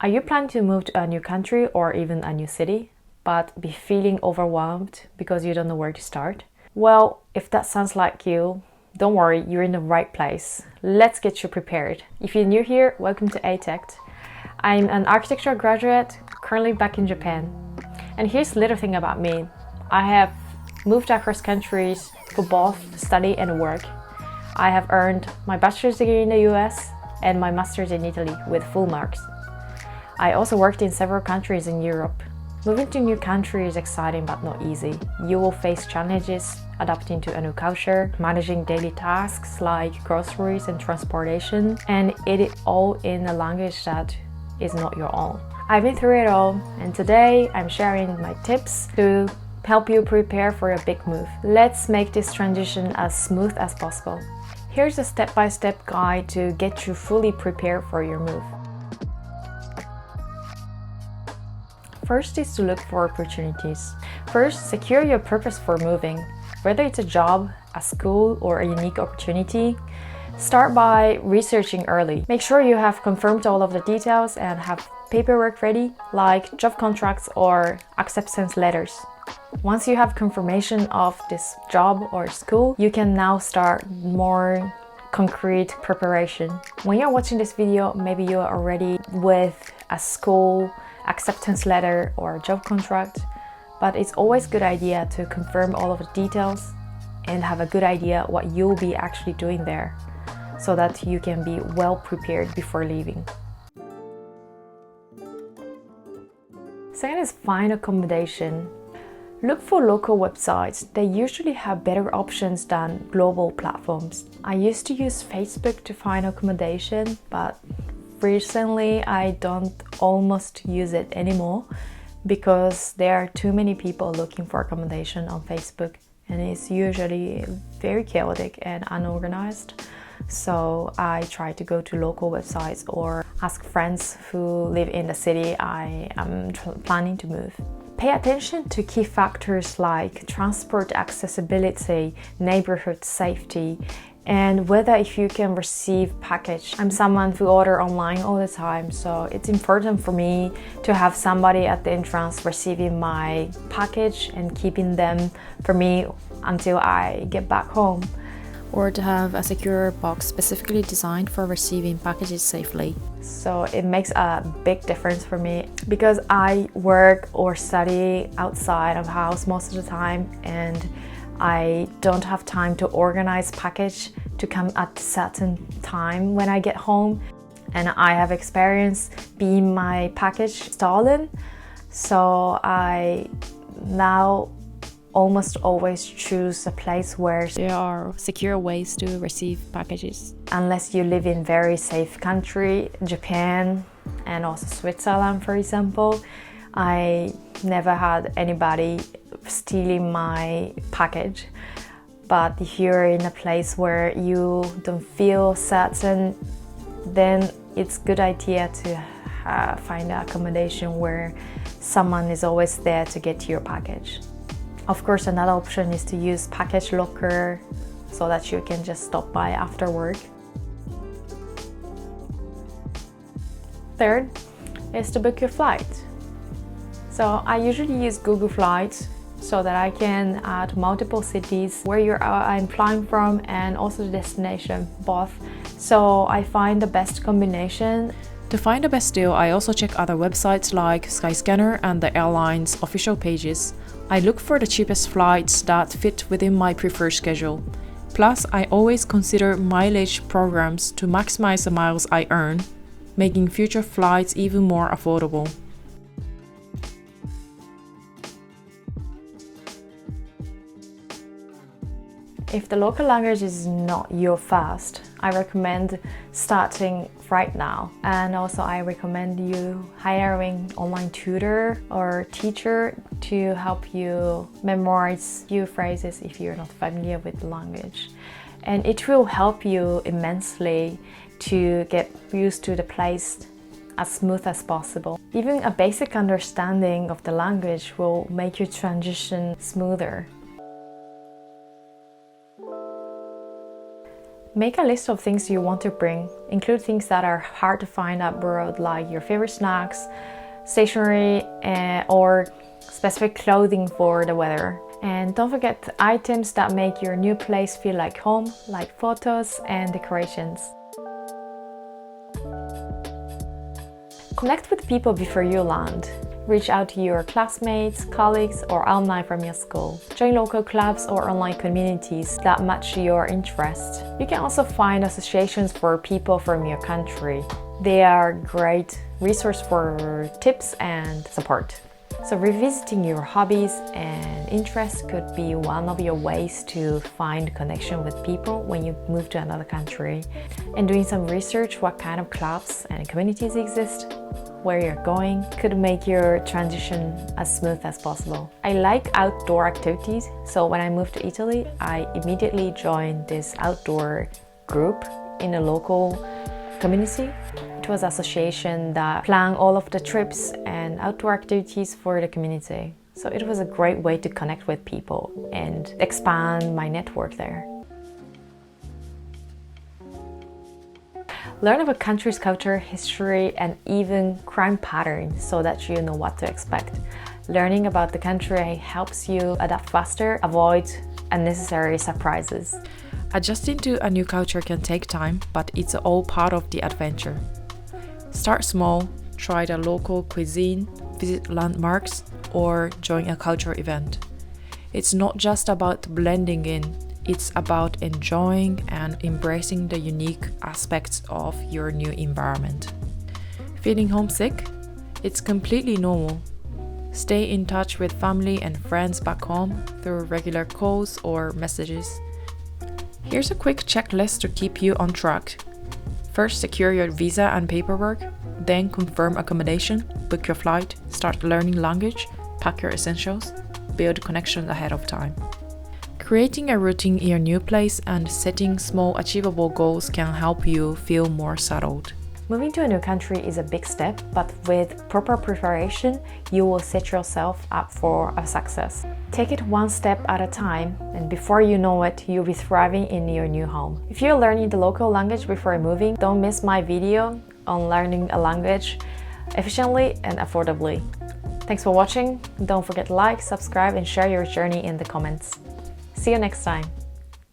Are you planning to move to a new country or even a new city, but be feeling overwhelmed because you don't know where to start? Well, if that sounds like you, don't worry, you're in the right place. Let's get you prepared. If you're new here, welcome to a-tekt. I'm an architecture graduate, currently back in Japan. And here's a little thing about me. I have moved across countries for both study and work. I have earned my bachelor's degree in the US and my master's in Italy with full marks. I also worked in several countries in Europe. Moving to a new country is exciting but not easy. You will face challenges adapting to a new culture, managing daily tasks like groceries and transportation, and it is all in a language that is not your own. I've been through it all, and today I'm sharing my tips to help you prepare for a big move. Let's make this transition as smooth as possible. Here's a step-by-step guide to get you fully prepared for your move. First is to look for opportunities. First, secure your purpose for moving. Whether it's a job, a school, or a unique opportunity, start by researching early. Make sure you have confirmed all of the details and have paperwork ready, like job contracts or acceptance letters. Once you have confirmation of this job or school, you can now start more concrete preparation. When you're watching this video, maybe you're already with a school acceptance letter or job contract, but it's always a good idea to confirm all of the details and have a good idea what you'll be actually doing there so that you can be well prepared before leaving. Second is find accommodation. Look for local websites. They usually have better options than global platforms. I used to use Facebook to find accommodation, but recently I don't almost use it anymore because there are too many people looking for accommodation on Facebook and it's usually very chaotic and unorganized. So I try to go to local websites or ask friends who live in the city I am planning to move. Pay attention to key factors like transport accessibility, neighborhood safety, and whether if you can receive package. I'm someone who order online all the time, so it's important for me to have somebody at the entrance receiving my package and keeping them for me until I get back home. Or to have a secure box specifically designed for receiving packages safely. So it makes a big difference for me because I work or study outside of house most of the time and I don't have time to organize package to come at a certain time when I get home, and I have experience being my package stolen, so I now almost always choose a place where there are secure ways to receive packages. Unless you live in very safe country, Japan and also Switzerland for example, I never had anybody stealing my package. But if you're in a place where you don't feel certain, then it's a good idea to find an accommodation where someone is always there to get your package. Of course, another option is to use package locker so that you can just stop by after work. Third is to book your flight. So I usually use Google Flights so that I can add multiple cities where I'm flying from and also the destination, both. So I find the best combination. To find the best deal, I also check other websites like Skyscanner and the airline's official pages. I look for the cheapest flights that fit within my preferred schedule. Plus, I always consider mileage programs to maximize the miles I earn, making future flights even more affordable. If the local language is not your first, I recommend starting right now. And also I recommend you hiring online tutor or teacher to help you memorize few phrases if you're not familiar with the language. And it will help you immensely to get used to the place as smooth as possible. Even a basic understanding of the language will make your transition smoother. Make a list of things you want to bring. Include things that are hard to find abroad, like your favorite snacks, stationery, or specific clothing for the weather. And don't forget items that make your new place feel like home, like photos and decorations. Connect with people before you land. Reach out to your classmates, colleagues, or alumni from your school. Join local clubs or online communities that match your interests. You can also find associations for people from your country. They are a great resource for tips and support. So revisiting your hobbies and interests could be one of your ways to find connection with people when you move to another country. And doing some research what kind of clubs and communities exist, where you're going, could make your transition as smooth as possible. I like outdoor activities, so when I moved to Italy, I immediately joined this outdoor group in a local community. It was an association that planned all of the trips and outdoor activities for the community. So it was a great way to connect with people and expand my network there. Learn about country's culture, history, and even crime patterns so that you know what to expect. Learning about the country helps you adapt faster, avoid unnecessary surprises. Adjusting to a new culture can take time, but it's all part of the adventure. Start small, try the local cuisine, visit landmarks, or join a cultural event. It's not just about blending in, it's about enjoying and embracing the unique aspects of your new environment. Feeling homesick? It's completely normal. Stay in touch with family and friends back home through regular calls or messages. Here's a quick checklist to keep you on track. First, secure your visa and paperwork, then confirm accommodation, book your flight, start learning language, pack your essentials, build connections ahead of time. Creating a routine in your new place and setting small achievable goals can help you feel more settled. Moving to a new country is a big step, but with proper preparation, you will set yourself up for a success. Take it one step at a time, and before you know it, you'll be thriving in your new home. If you're learning the local language before moving, don't miss my video on learning a language efficiently and affordably. Thanks for watching. Don't forget to like, subscribe, and share your journey in the comments. See you next time.